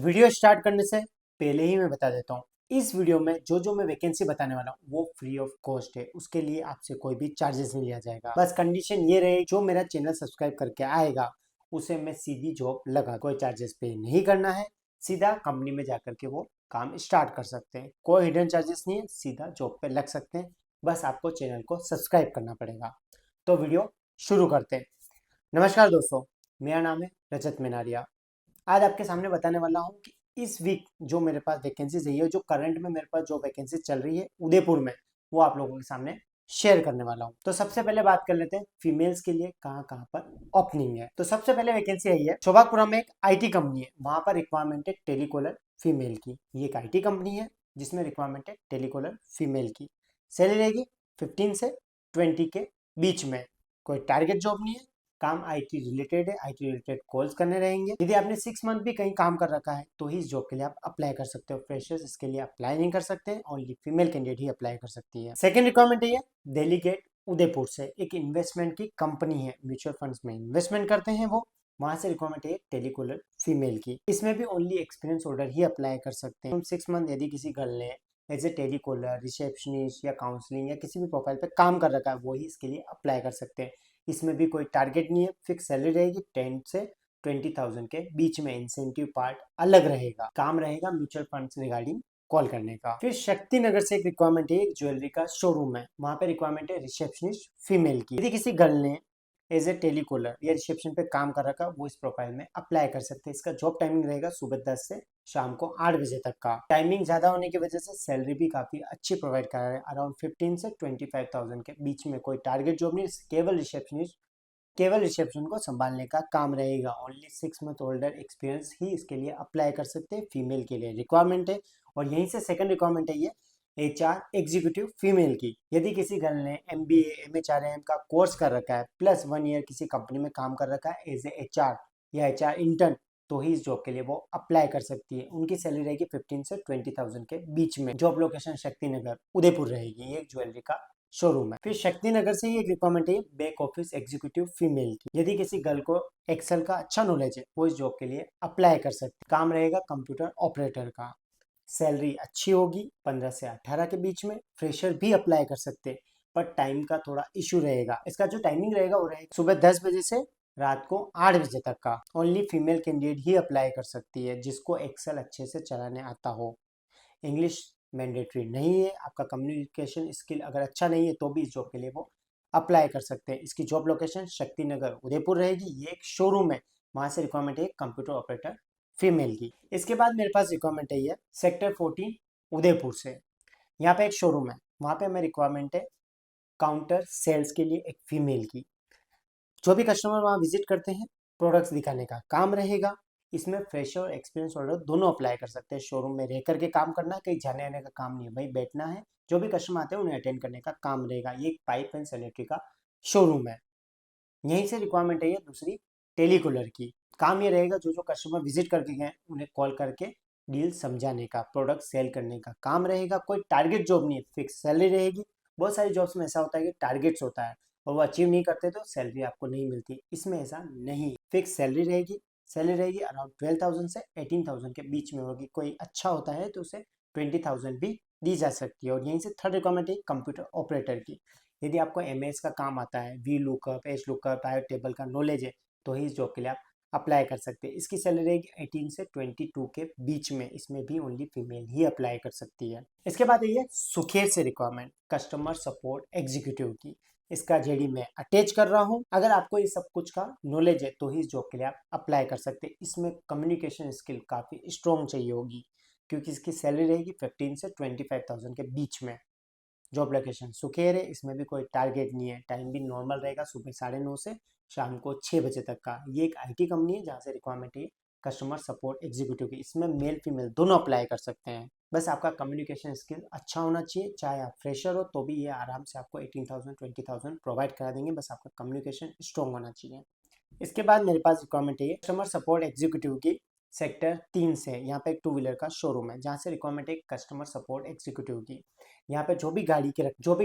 Video start करने से पहले ही मैं बता देता हूँ, इस वीडियो में जो मैं वैकेंसी बताने वाला हूँ वो फ्री ऑफ कॉस्ट है। उसके लिए आपसे कोई भी चार्जेस नहीं लिया जाएगा। बस कंडीशन ये रहे, जो मेरा चैनल सब्सक्राइब करके आएगा उसे मैं सीधी जॉब लगा, कोई चार्जेस पे नहीं करना है। सीधा कंपनी में जाकर के वो काम स्टार्ट कर सकते हैं। कोई हिडन चार्जेस नहीं है, सीधा जॉब पे लग सकते हैं। बस आपको चैनल को सब्सक्राइब करना पड़ेगा। तो वीडियो शुरू करते हैं। नमस्कार दोस्तों, मेरा नाम है रजत मिनारिया। आज आपके सामने बताने वाला हूँ कि इस वीक जो मेरे पास वैकेंसी चाहिए है, जो करंट में मेरे पास जो वैकेंसी चल रही है उदयपुर में, वो आप लोगों के सामने शेयर करने वाला हूँ। तो सबसे पहले बात कर लेते हैं फीमेल्स के लिए कहाँ कहाँ पर ओपनिंग है। तो सबसे पहले वैकेंसी आई है शोभापुरा में, एक आईटी कंपनी है। वहां पर रिक्वायरमेंट है टेलीकॉलर फीमेल की। ये एक आईटी कंपनी है जिसमें रिक्वायरमेंट है टेलीकॉलर फीमेल की। सैलरी रहेगी 15 से 20 के बीच में। कोई टारगेट जॉब नहीं है, काम आईटी रिलेटेड है। आईटी रिलेटेड कॉल्स करने रहेंगे। यदि आपने 6 मंथ भी कहीं काम कर रखा है तो ही इस जॉब के लिए आप अप्लाई कर सकते हो। फ्रेशर्स इसके लिए अप्लाई नहीं कर सकते, ओनली फीमेल कैंडिडेट ही अप्लाई कर सकती है। सेकंड रिक्वायरमेंट है दिल्ली गेट उदयपुर से, एक इन्वेस्टमेंट की कंपनी है, म्यूचुअल फंड्स में इन्वेस्टमेंट करते हैं वो। वहां से रिक्वायरमेंट है टेलीकॉलर फीमेल की। इसमें भी ओनली एक्सपीरियंस होल्डर ही अप्लाई कर सकते हैं। 6 मंथ यदि किसी गर्ल ने एज ए टेलीकॉलर, रिसेप्शनिस्ट या काउंसलिंग या किसी भी प्रोफाइल पे काम कर रखा है, वो ही इसके लिए अप्लाई कर सकते हैं। इसमें भी कोई टारगेट नहीं है, फिक्स सैलरी रहेगी 10 से 20,000 के बीच में। इंसेंटिव पार्ट अलग रहेगा। काम रहेगा म्यूचुअल फंड्स रिगार्डिंग कॉल करने का। फिर शक्ति नगर से एक रिक्वायरमेंट है, एक ज्वेलरी का शोरूम है। वहां पे रिक्वायरमेंट है रिसेप्शनिस्ट फीमेल की। यदि किसी गर्ल ने एज ए टेलीकॉलर या रिसेप्शन पे काम कर रखा, वो इस प्रोफाइल में अप्लाई कर सकते हैं। इसका जॉब टाइमिंग रहेगा सुबह 10 से शाम को 8 बजे तक का। टाइमिंग ज्यादा होने की वजह से सैलरी भी काफी अच्छी प्रोवाइड कर रहा है, अराउंड 15 से 25,000 के बीच में। कोई टारगेट जॉब नहीं, केवल रिसेप्शन को संभालने का काम रहेगा। ओनली 6 मंथ होल्डर एक्सपीरियंस ही इसके लिए अप्लाई कर सकते हैं। फीमेल के लिए रिक्वायरमेंट है। और यहीं से सेकंड रिक्वायरमेंट है ये एचआर एग्जीक्यूटिव फीमेल की। यदि किसी गर्ल ने एमबीए एमएचआरएम का कोर्स कर रखा है, प्लस 1 ईयर किसी कंपनी में काम कर रखा है एज ए एचआर या एचआर इंटर्न, तो ही इस जॉब के लिए वो अप्लाई कर सकती है। उनकी सैलरी रहेगी 15 से 20,000 के बीच में। जॉब लोकेशन शक्ति नगर उदयपुर रहेगी। ये एक ज्वेलरी का शोरूम है। फिर शक्ति नगर से ही एक रिक्वायरमेंट है बैक ऑफिस एग्जीक्यूटिव फीमेल की। यदि किसी गर्ल को एक्सेल का अच्छा नॉलेज है, वो इस जॉब के लिए अप्लाई कर सकते। काम रहेगा कंप्यूटर ऑपरेटर का। सैलरी अच्छी होगी 15 से 18 के बीच में। फ्रेशर भी अप्लाई कर सकते हैं, पर टाइम का थोड़ा इशू रहेगा। इसका जो टाइमिंग रहेगा वो रहेगा सुबह 10 बजे से रात को 8 बजे तक का। ओनली फीमेल कैंडिडेट ही अप्लाई कर सकती है जिसको एक्सेल अच्छे से चलाने आता हो। इंग्लिश मैंडेटरी नहीं है। आपका कम्युनिकेशन स्किल अगर अच्छा नहीं है तो भी इस जॉब के लिए वो अप्लाई कर सकते हैं। इसकी जॉब लोकेशन शक्ति नगर उदयपुर रहेगी। ये एक शोरूम है, वहां से रिक्वायरमेंट है कंप्यूटर ऑपरेटर फीमेल की। इसके बाद मेरे पास रिक्वायरमेंट है ये सेक्टर 14 उदयपुर से। यहाँ पे एक शोरूम है, वहां पे हमें रिक्वायरमेंट है काउंटर सेल्स के लिए एक फीमेल की। जो भी कस्टमर वहाँ विजिट करते हैं, प्रोडक्ट्स दिखाने का काम रहेगा। इसमें फ्रेशर और एक्सपीरियंस होल्डर दोनों अप्लाई कर सकते हैं। शोरूम में रह करके काम करना है, कहीं जाने आने का काम नहीं है भाई, बैठना है। जो भी कस्टमर आते हैं उन्हें अटेंड करने का काम रहेगा। ये एक पाइप एंड सैनिटरी का शोरूम है। यहीं से रिक्वायरमेंट है ये दूसरी टेलीकॉलर की। काम ये रहेगा, जो कस्टमर विजिट करके गए उन्हें कॉल करके डील समझाने का, प्रोडक्ट सेल करने का काम रहेगा। कोई टारगेट जॉब नहीं है, फिक्स सैलरी रहेगी। बहुत सारी जॉब्स में ऐसा होता है कि टारगेट्स होता है और वो अचीव नहीं करते तो सैलरी आपको नहीं मिलती। इसमें ऐसा नहीं, फिक्स सैलरी रहेगी। सैलरी रहेगी अराउंड 12,000 से 18,000 के बीच में होगी। कोई अच्छा होता है तो उसे 20,000 भी दी जा सकती है। और यहीं से थर्ड रिक्वायरमेंट है कंप्यूटर ऑपरेटर की। यदि आपको एमएस का काम आता है, V lookup, H lookup, pivot table का नॉलेज है, तो ही इस जॉब के लिए आप अप्लाई कर सकते हैं। इसकी सैलरी रहेगी 18 से 22 के बीच में। इसमें भी ओनली फीमेल ही अप्लाई कर सकती है। इसके बाद ये सुखेर से रिक्वायरमेंट कस्टमर सपोर्ट एग्जीक्यूटिव की। इसका जेडी मैं अटैच कर रहा हूँ। अगर आपको ये सब कुछ का नॉलेज है तो ही इस जॉब के लिए आप अप्लाई कर सकते हैं। इसमें कम्युनिकेशन स्किल काफ़ी स्ट्रॉन्ग चाहिए होगी, क्योंकि इसकी सैलरी रहेगी 15 से 25,000 के बीच में। जॉब लोकेशन सुखेर है। इसमें भी कोई टारगेट नहीं है। टाइम भी नॉर्मल रहेगा, सुबह 9:30 से शाम को 6 बजे तक का। ये एक आईटी कंपनी है जहाँ से रिक्वायरमेंट है कस्टमर सपोर्ट एग्जीक्यूटिव की। इसमें मेल फीमेल दोनों अप्लाई कर सकते हैं। बस आपका कम्युनिकेशन स्किल अच्छा होना चाहिए। चाहे आप फ्रेशर हो तो भी ये आराम से आपको 18,000 20,000 प्रोवाइड करा देंगे। बस आपका कम्युनिकेशन स्ट्रॉन्ग होना चाहिए। इसके बाद मेरे पास रिक्वायरमेंट है कस्टमर सपोर्ट एग्जीक्यूटिव की सेक्टर 3 से। यहाँ पे एक 2 व्हीलर का शोरूम है जहाँ से रिक्वायरमेंट है कस्टमर सपोर्ट एग्जीक्यूटिव की। यहाँ पे जो भी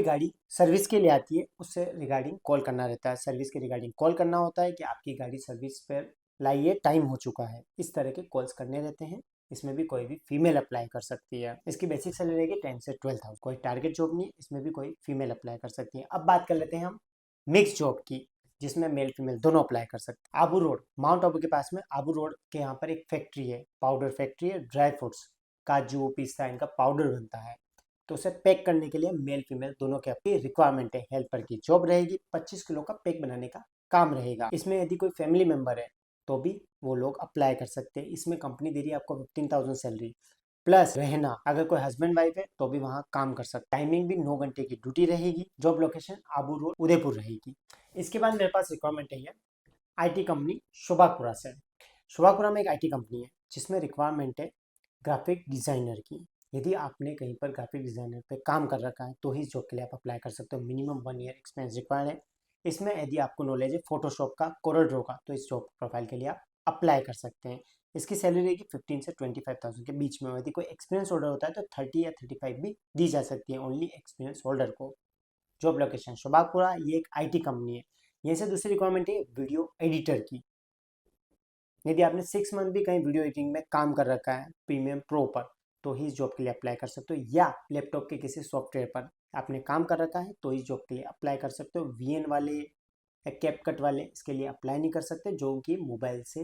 गाड़ी सर्विस के लिए आती है उससे रिगार्डिंग कॉल करना रहता है। सर्विस के रिगार्डिंग कॉल करना होता है कि आपकी गाड़ी सर्विस पर लाइए, टाइम हो चुका है। इस तरह के कॉल्स करने रहते हैं। इसमें भी कोई भी फीमेल अप्लाई कर सकती है। इसकी बेसिक सैलरी रहेगी 10 से 12,000। कोई टारगेट जॉब नहीं है, इसमें भी कोई फीमेल अप्लाई कर सकती है। अब बात कर लेते हैं हम मिक्स जॉब की, जिसमें मेल फीमेल दोनों अप्लाई कर सकते हैं। आबू रोड, माउंट आबू के पास में आबू रोड के यहाँ पर एक फैक्ट्री है, पाउडर फैक्ट्री है, ड्राई फ्रूट्स, काजू पिस्ता इनका पाउडर बनता है। तो उसे पैक करने के लिए मेल फीमेल दोनों के अपनी रिक्वायरमेंट है। हेल्पर की जॉब रहेगी, 25 किलो का पैक बनाने का काम रहेगा। इसमें यदि कोई फैमिली मेंबर है तो भी वो लोग अप्लाई कर सकते हैं। इसमें कंपनी दे रही है आपको 15,000 सैलरी प्लस रहना। अगर कोई हस्बैंड वाइफ है तो भी वहाँ काम कर सकते। टाइमिंग भी 9 घंटे की ड्यूटी रहेगी। Job location Abu road Udaipur रहेगी। इसके बाद मेरे पास रिक्वायरमेंट है आईटी कंपनी शोभापुरा से। शोभापुरा में एक आईटी कंपनी है जिसमें रिक्वायरमेंट है ग्राफिक डिजाइनर की। यदि आपने कहीं पर ग्राफिक डिजाइनर पे काम कर रखा है तो ही इस जॉब के लिए आप अप्लाई कर सकते हो। मिनिमम 1 ईयर एक्सपीरियंस रिक्वायर्ड है। इसमें यदि आपको नॉलेज है फोटोशॉप का, कोरल ड्रॉ का, तो इस जॉब प्रोफाइल के लिए आप अप्लाई कर सकते हैं। इसकी सैलरी रहेगी 15 से 25,000 के बीच में। यदि कोई एक्सपीरियंस होल्डर होता है तो 30 या 35 भी दी जा सकती है ओनली एक्सपीरियंस होल्डर को। जॉब लोकेशन शोभापुरा, ये एक आईटी कंपनी है। यहीं से दूसरी रिक्वायरमेंट है वीडियो एडिटर की। यदि आपने 6 मंथ भी कहीं वीडियो एडिटिंग में काम कर रखा है प्रीमियम प्रो पर तो ही इस जॉब के लिए अप्लाई कर सकते हो, या लैपटॉप के किसी सॉफ्टवेयर पर आपने काम कर रखा है तो इस जॉब के लिए अप्लाई कर सकते हो। वीएन वाले या कैपकट वाले इसके लिए अप्लाई नहीं कर सकते, जो कि मोबाइल से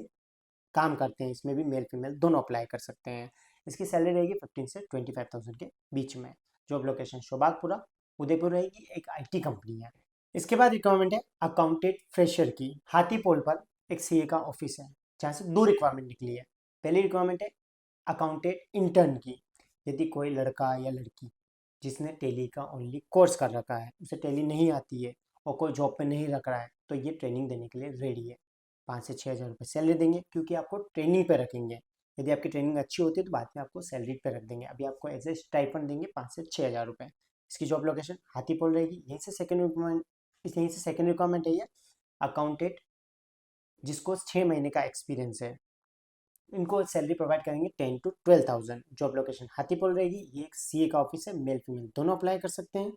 काम करते हैं। इसमें भी मेल फीमेल दोनों अप्लाई कर सकते हैं। इसकी सैलरी रहेगी 15 से 25,000 के बीच में। जॉब लोकेशन शोभागपुरा उदयपुर रहेगी, एक आईटी कंपनी है। इसके बाद रिक्वायरमेंट है अकाउंटेंट फ्रेशर की। हाथीपोल पर एक सीए का ऑफिस है जहाँ से 2 रिक्वायरमेंट निकली है। पहली रिक्वायरमेंट है अकाउंटेंट इंटर्न की। यदि कोई लड़का या लड़की जिसने टेली का ओनली कोर्स कर रखा है, उसे टेली नहीं आती है और कोई जॉब पे नहीं रख रहा है, तो ये ट्रेनिंग देने के लिए रेडी है। 5 से 6 हज़ार रुपये सैलरी देंगे, क्योंकि आपको ट्रेनिंग पे रखेंगे। यदि आपकी ट्रेनिंग अच्छी होती है तो बाद में आपको सैलरी पे रख देंगे। अभी आपको एज ए स्टाइपेंड देंगे 5 से 6 हज़ार रुपये। इसकी जॉब लोकेशन हाथीपोल रहेगी। यहीं से सेकंड रिक्वायरमेंट है ये अकाउंटेंट जिसको 6 महीने का एक्सपीरियंस है। इनको सैलरी प्रोवाइड करेंगे 10 to 12,000। जॉब लोकेशन हाथीपोल रहेगी। ये एक सीए का ऑफिस है, मेल फीमेल दोनों अप्लाई कर सकते हैं।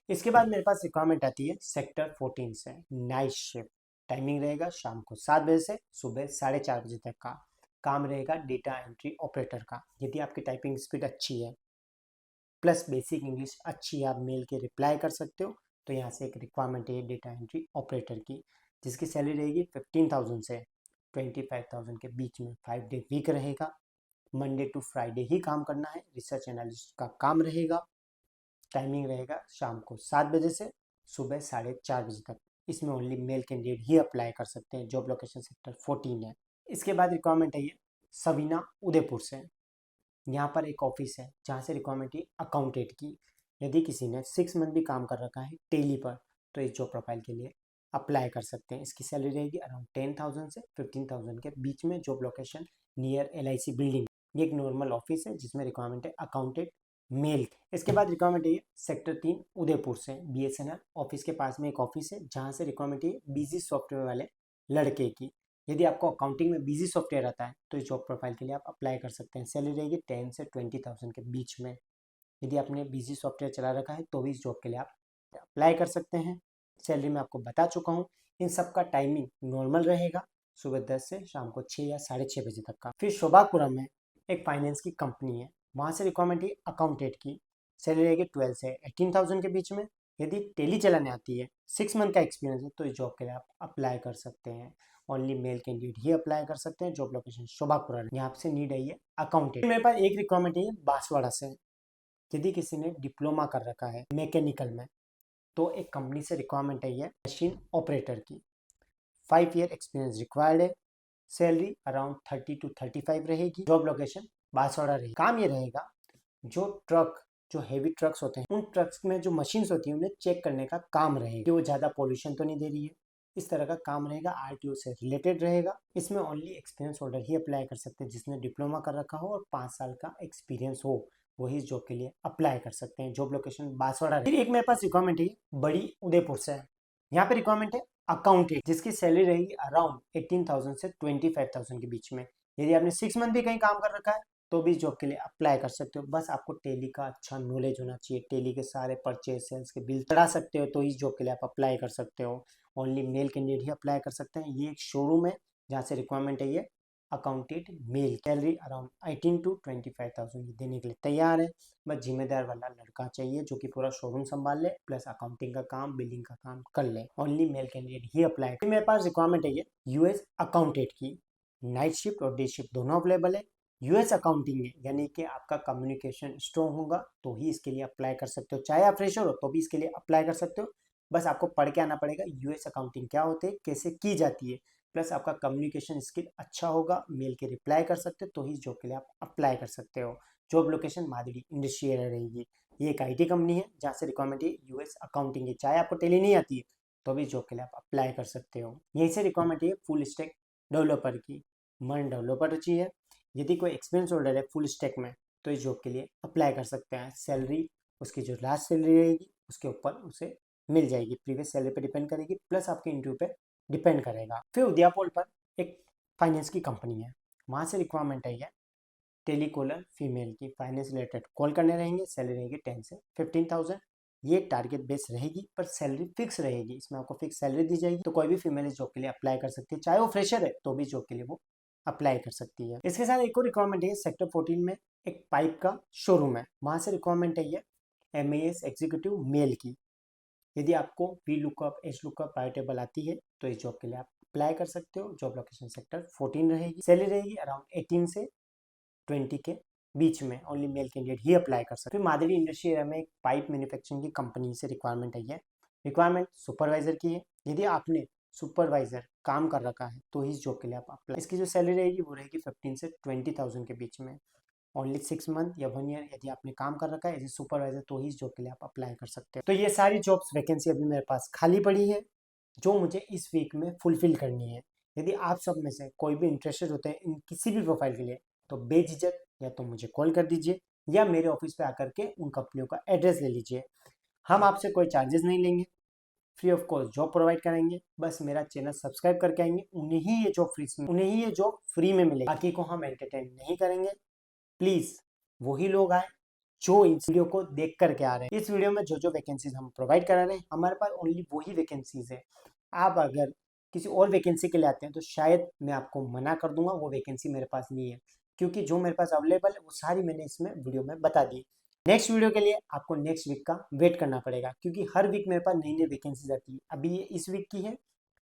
इसके बाद मेरे पास रिक्वायरमेंट आती है सेक्टर 14 से, नाइट शिफ्ट। टाइमिंग रहेगा शाम को 7 बजे से सुबह 4:30 बजे तक का। काम रहेगा डेटा एंट्री ऑपरेटर का। यदि आपकी टाइपिंग स्पीड अच्छी है प्लस बेसिक इंग्लिश अच्छी है, आप मेल के रिप्लाई कर सकते हो, तो यहाँ से एक रिक्वायरमेंट है डेटा एंट्री ऑपरेटर की, जिसकी सैलरी रहेगी 15,000 से 25,000 के बीच में। 5 डे वीक रहेगा। मंडे टू फ्राइडे ही काम करना है। रिसर्च एनालिस्ट का काम रहेगा। टाइमिंग रहेगा शाम को 7 बजे से सुबह 4:30 बजे तक। इसमें ओनली मेल कैंडिडेट ही अप्लाई कर सकते हैं। जॉब लोकेशन सेक्टर 14 है। इसके बाद रिक्वायरमेंट है ये सवीना उदयपुर से। यहाँ पर एक ऑफिस है जहाँ से रिक्वायरमेंट है अकाउंटेंट की। यदि किसी ने 6 मंथ भी काम कर रखा है टेली पर तो इस जॉब प्रोफाइल के लिए अप्लाई कर सकते हैं। इसकी सैलरी रहेगी अराउंड 10,000 से 15,000 के बीच में। Job location near LIC building. ये एक नॉर्मल ऑफिस है जिसमें रिक्वायरमेंट है अकाउंटेंट मेल। इसके बाद रिक्वायरमेंट है सेक्टर 3 उदयपुर से। BSNL ऑफिस के पास में एक ऑफिस है जहाँ से रिक्वायरमेंट है बिजी सॉफ्टवेयर वाले लड़के की। यदि आपको अकाउंटिंग में बिजी सॉफ्टवेयर आता है तो इस जॉब प्रोफाइल के लिए आप अप्लाई कर सकते हैं। सैलरी रहेगी 10 से 20,000 के बीच में। यदि आपने बिजी सॉफ्टवेयर चला रखा है तो भी इस जॉब के लिए आप अप्लाई कर सकते हैं। सैलरी मैं आपको बता चुका हूँ। इन सब का टाइमिंग नॉर्मल रहेगा, सुबह 10 से शाम को 6 या 6:30 बजे तक का। फिर शोभापुरम में एक फाइनेंस की कंपनी है, वहाँ से रिक्वायरमेंट है अकाउंटेंट की। सैलरी रहेगी 12 से 18,000 के बीच में। यदि टेली चलाने आती है, 6 मंथ का एक्सपीरियंस है, तो इस जॉब के लिए आप अप्लाई कर सकते हैं। ओनली मेल कैंडिडेट ही अप्लाई कर सकते हैं। जॉब लोकेशन शोभापुरा, यहाँ से नीड है ये अकाउंटेंट। मेरे पास एक रिक्वायरमेंट है बांसवाड़ा से। यदि किसी ने डिप्लोमा कर रखा है मैकेनिकल में तो एक कंपनी से रिक्वायरमेंट है ये मशीन ऑपरेटर की। 5 ईयर एक्सपीरियंस रिक्वायर्ड है। सैलरी अराउंड 30 to 35 रहेगी। जॉब लोकेशन बांसवाड़ा रहेगी। काम ये रहेगा जो हैवी ट्रक्स होते हैं उन ट्रक्स में जो मशीन्स होती हैं उन्हें चेक करने का काम रहेगा कि वो ज़्यादा पॉल्यूशन तो नहीं दे रही है। इस तरह का काम रहेगा, RTO से रिलेटेड रहेगा। इसमें ओनली एक्सपीरियंस होल्डर ही अप्लाई कर सकते हैं जिसने डिप्लोमा कर रखा हो और 5 साल का एक्सपीरियंस हो, वही इस जॉब के लिए अप्लाई कर सकते हैं। Job location Banswara. फिर एक मेरे पास रिक्वायरमेंट है बड़ी उदयपुर से। यहाँ पे रिक्वायरमेंट है अकाउंटेंट जिसकी सैलरी रहेगी अराउंड 18,000 से 25,000 के बीच में। यदि आपने 6 मंथ भी कहीं काम कर रखा है तो भी इस जॉब के लिए अप्लाई कर सकते हो। बस आपको टेली का अच्छा नॉलेज होना चाहिए। टेली के सारे परचेज सेल्स के बिल चढ़ा सकते हो तो इस जॉब के लिए आप अप्लाई कर सकते हो। ओनली मेल कैंडिडेट ही अप्लाई कर सकते हैं। ये एक शोरूम है जहाँ से रिक्वायरमेंट है ये accountant male, salary around 18 to 25,000 देने के लिए तैयार है। बस जिम्मेदार वाला लड़का चाहिए जो कि पूरा शोरूम संभाल ले, प्लस अकाउंटिंग का काम, बिलिंग का काम कर ले। ओनली मेल कैंडिडेट ही अप्लाई। मेरे पास रिक्वायरमेंट है ये यूएस अकाउंटेंट की, नाइट शिफ्ट और डे शिफ्ट दोनों अवेलेबल है। यूएस अकाउंटिंग है यानी कि आपका कम्युनिकेशन स्ट्रॉन्ग होगा तो ही इसके लिए अप्लाई कर सकते हो, चाहे आप फ्रेशर हो तो भी इसके लिए अप्लाई कर सकते हो। बस आपको पढ़ के आना पड़ेगा यूएस अकाउंटिंग क्या होती है, कैसे की जाती है, प्लस आपका कम्युनिकेशन स्किल अच्छा होगा, मेल के रिप्लाई कर सकते हो तो ही जॉब के लिए आप अप्लाई कर सकते हो। जॉब लोकेशन माधुरी इंडस्ट्रियल रहेगी। ये एक आईटी कंपनी है जहाँ से रिक्वायरमेंट है यूएस अकाउंटिंग की, चाहे आपको टेली नहीं आती है तो भी जॉब के लिए आप अप्लाई कर सकते हो। यहीं से रिक्वायरमेंट है फुल स्टैक डेवलपर की, मन डेवलपर चाहिए। यदि कोई एक्सपीरियंस होल्डर है फुल स्टैक में तो इस जॉब के लिए अप्लाई कर सकते हैं। सैलरी उसकी जो लास्ट सैलरी रहेगी उसके ऊपर उसे मिल जाएगी, प्रीवियस सैलरी पे डिपेंड करेगी, प्लस आपके इंटरव्यू पे डिपेंड करेगा। फिर उदयापोल पर एक फाइनेंस की कंपनी है, वहाँ से रिक्वायरमेंट है टेलीकॉलर फीमेल की, फाइनेंस रिलेटेड कॉल करने रहेंगे। सैलरी रहेगी 10 से 15,000। ये टारगेट बेस रहेगी पर सैलरी फिक्स रहेगी, इसमें आपको फिक्स सैलरी दी जाएगी। तो कोई भी फीमेल इस जॉब के लिए अप्लाई कर सकती है, चाहे वो फ्रेशर है तो भी जॉब के लिए वो अप्लाई कर सकती है। इसके साथ एक और रिक्वायरमेंट है सेक्टर 14 में एक पाइप का शोरूम है, वहाँ से रिक्वायरमेंट है ये MAS एग्जीक्यूटिव मेल की। यदि आपको V lookup, H lookup, five table आती है तो इस जॉब के लिए आप अप्लाई कर सकते हो। जॉब लोकेशन सेक्टर 14 रहेगी। सैलरी रहेगी अराउंड 18 से 20 के बीच में। ओनली मेल कैंडिडेट ही अप्लाई कर सकते हैं। फिर माधुरी इंडस्ट्री एरिया में एक पाइप मैन्युफैक्चरिंग की कंपनी से रिक्वायरमेंट है। रिक्वायरमेंट सुपरवाइजर की है। यदि आपने सुपरवाइजर काम कर रखा है तो इस जॉब के लिए आप अप्लाई। इसकी जो सैलरी रहेगी वो रहेगी 15 से 20,000 के बीच में। ओनली 6 मंथ या 1 ईयर यदि आपने काम कर रखा है एज ए सुपरवाइजर तो ही इस जॉब के लिए आप अप्लाई कर सकते हैं। तो ये सारी जॉब्स वैकेंसी अभी मेरे पास खाली पड़ी है जो मुझे इस वीक में फुलफिल करनी है। यदि आप सब में से कोई भी इंटरेस्टेड होते हैं इन किसी भी प्रोफाइल के लिए तो बेझिझक या तो मुझे कॉल कर दीजिए या मेरे ऑफिस पे आकर के उन कंपनियों का एड्रेस ले लीजिए। हम आपसे कोई चार्जेस नहीं लेंगे, free of cost job provide कराएंगे। बस मेरा चैनल सब्सक्राइब करके आएंगे, उन्हें ही ये जॉब फ्री में मिलेगी। बाकी को हम एंटरटेन नहीं करेंगे। प्लीज वही लोग आए जो इस वीडियो को देख करके आ रहे हैं। इस वीडियो में जो जो वैकेंसीज हम प्रोवाइड करा रहे हैं हमारे पास ओनली वही वैकेंसीज है। आप अगर किसी और वैकेंसी के लिए आते हैं तो शायद मैं आपको मना कर दूंगा, वो वैकेंसी मेरे पास नहीं है, क्योंकि जो मेरे पास अवेलेबल है वो सारी मैंने इसमें वीडियो में बता दी। नेक्स्ट वीडियो के लिए आपको नेक्स्ट वीक का वेट करना पड़ेगा, क्योंकि हर वीक मेरे पास नई नई वैकेंसीज आती है। अभी ये इस वीक की है,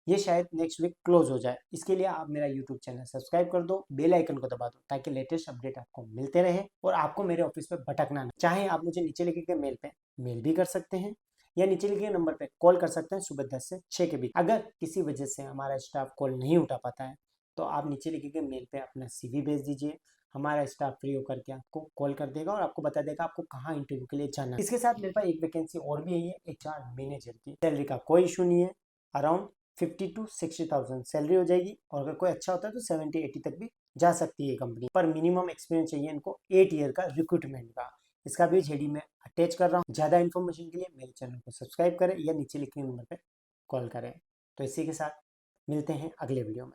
ये शायद नेक्स्ट वीक क्लोज हो जाए। इसके लिए आप मेरा यूट्यूब चैनल सब्सक्राइब कर दो, बेल आइकन को दबा दो ताकि लेटेस्ट अपडेट आपको मिलते रहे और आपको मेरे ऑफिस पे भटकना ना। चाहे आप मुझे नीचे लिखे गए मेल पे मेल भी कर सकते हैं या नीचे लिखे गए नंबर पे कॉल कर सकते हैं सुबह 10 से 6 के बीच। अगर किसी वजह से हमारा स्टाफ कॉल नहीं उठा पाता है तो आप नीचे लिखे गए मेल पे अपना CV भेज दीजिए। हमारा स्टाफ फ्री होकर के आपको कॉल कर देगा और आपको बता देगा आपको कहाँ इंटरव्यू के लिए जाना है। इसके साथ मेरे पास एक वैकेंसी और भी है HR मैनेजर की। सैलरी का कोई इशू नहीं है, अराउंड 50 to 60,000 सैलरी हो जाएगी और अगर कोई अच्छा होता है तो 70-80 तक भी जा सकती है कंपनी। पर मिनिमम एक्सपीरियंस चाहिए इनको 8 ईयर का रिक्रूटमेंट का। इसका भी जेडी में अटैच कर रहा हूँ। ज़्यादा इन्फॉर्मेशन के लिए मेरे चैनल को सब्सक्राइब करें या नीचे लिखे नंबर पर कॉल करें। तो इसी के साथ मिलते हैं अगले वीडियो में।